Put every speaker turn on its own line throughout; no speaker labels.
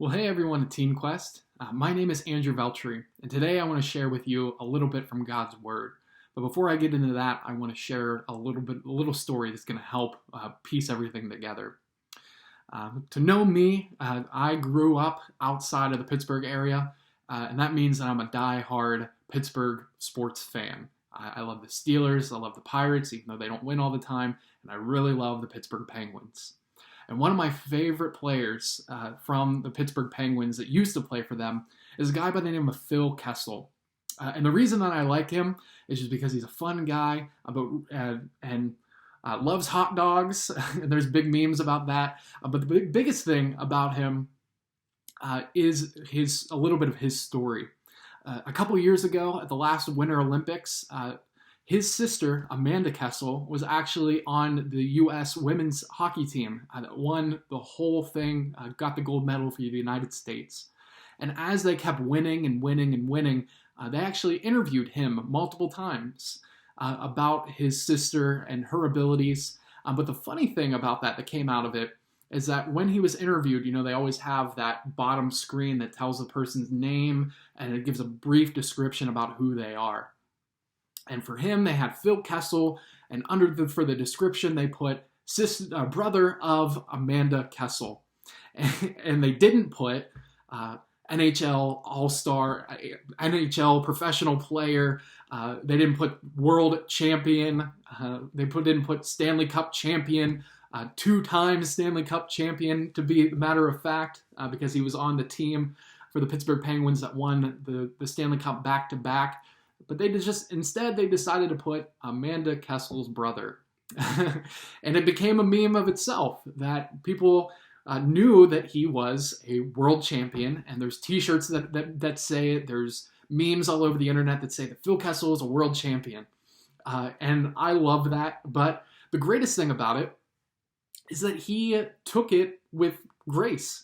Well, hey everyone at Teen Quest. My name is Andrew Veltri, and today I want to share with you a little bit from God's Word. But before I get into that, I want to share a little story that's going to help piece everything together. To know me, I grew up outside of the Pittsburgh area, and that means that I'm a die-hard Pittsburgh sports fan. I love the Steelers, I love the Pirates, even though they don't win all the time, and I really love the Pittsburgh Penguins. And one of my favorite players from the Pittsburgh Penguins that used to play for them is a guy by the name of Phil Kessel. And the reason that I like him is just because he's a fun guy and loves hot dogs. And there's big memes about that. But the biggest thing about him is a little bit of his story. A couple years ago at the last Winter Olympics, his sister, Amanda Kessel, was actually on the U.S. women's hockey team that won the whole thing, got the gold medal for the United States. And as they kept winning and winning and winning, they actually interviewed him multiple times about his sister and her abilities. But the funny thing about that came out of it is that when he was interviewed, they always have that bottom screen that tells the person's name and it gives a brief description about who they are. And for him, they had Phil Kessel, and for the description, they put brother of Amanda Kessel. And they didn't put NHL All-Star, NHL professional player. They didn't put world champion. They didn't put Stanley Cup champion, 2 times Stanley Cup champion, to be a matter of fact, because he was on the team for the Pittsburgh Penguins that won the Stanley Cup back-to-back. But instead they decided to put Amanda Kessel's brother. And it became a meme of itself that people knew that he was a world champion. And there's t-shirts that say it. There's memes all over the internet that say that Phil Kessel is a world champion. And I love that. But the greatest thing about it is that he took it with grace.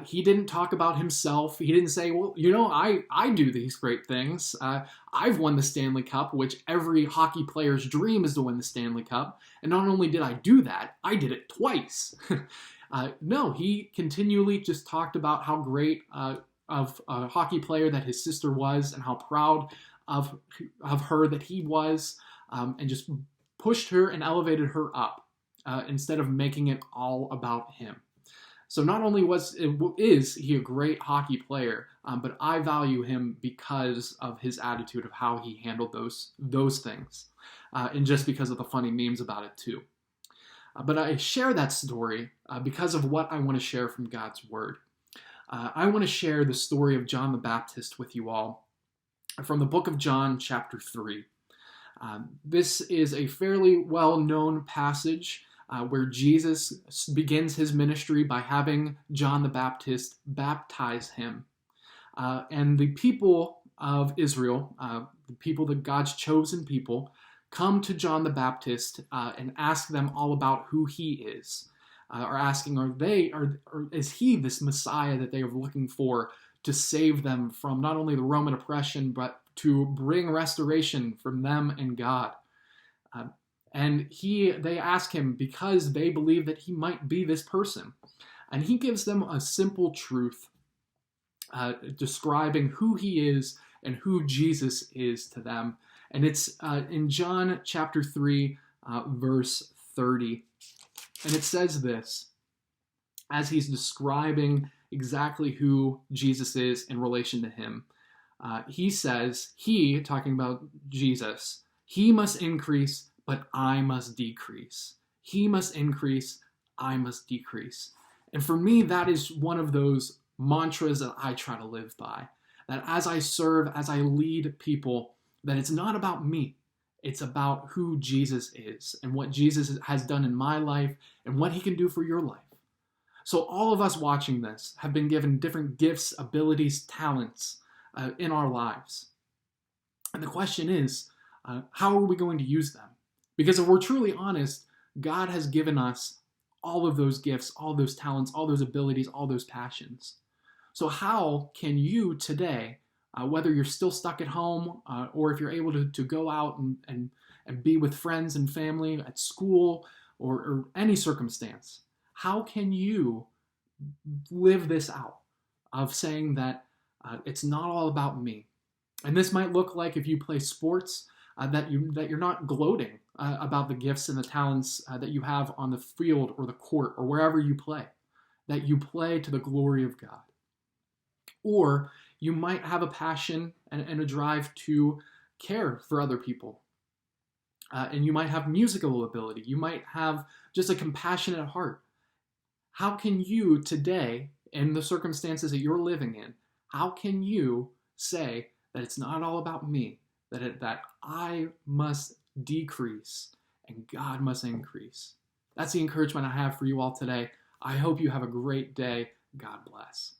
He didn't talk about himself. He didn't say, well, I do these great things. I've won the Stanley Cup, which every hockey player's dream is to win the Stanley Cup. And not only did I do that, I did it twice. No, he continually just talked about how great of a hockey player that his sister was and how proud of her that he was, and just pushed her and elevated her up instead of making it all about him. So not only is he a great hockey player, but I value him because of his attitude of how he handled those things, and just because of the funny memes about it too. But I share that story because of what I want to share from God's Word. I want to share the story of John the Baptist with you all from the book of John, chapter 3. This is a fairly well-known passage where Jesus begins his ministry by having John the Baptist baptize him. And the people of Israel, the people that God's chosen people, come to John the Baptist and ask them all about who he is. Or asking, is he this Messiah that they are looking for to save them from not only the Roman oppression, but to bring restoration from them and God? And they ask him because they believe that he might be this person. And he gives them a simple truth describing who he is and who Jesus is to them. And it's in John chapter 3, verse 30. And it says this, as he's describing exactly who Jesus is in relation to him. He says, talking about Jesus, he must increase, but I must decrease. He must increase, I must decrease. And for me, that is one of those mantras that I try to live by. That as I serve, as I lead people, that it's not about me. It's about who Jesus is and what Jesus has done in my life and what he can do for your life. So all of us watching this have been given different gifts, abilities, talents in our lives. And the question is, how are we going to use them? Because if we're truly honest, God has given us all of those gifts, all those talents, all those abilities, all those passions. So how can you today, whether you're still stuck at home or if you're able to go out and be with friends and family at school or any circumstance, how can you live this out? of saying that it's not all about me. And this might look like if you play sports, that you're not gloating about the gifts and the talents that you have on the field or the court or wherever you play, that you play to the glory of God. Or you might have a passion and a drive to care for other people. And you might have musical ability. You might have just a compassionate heart. How can you today, in the circumstances that you're living in, how can you say that it's not all about me, that I must decrease and God must increase? That's the encouragement I have for you all today. I hope you have a great day. God bless.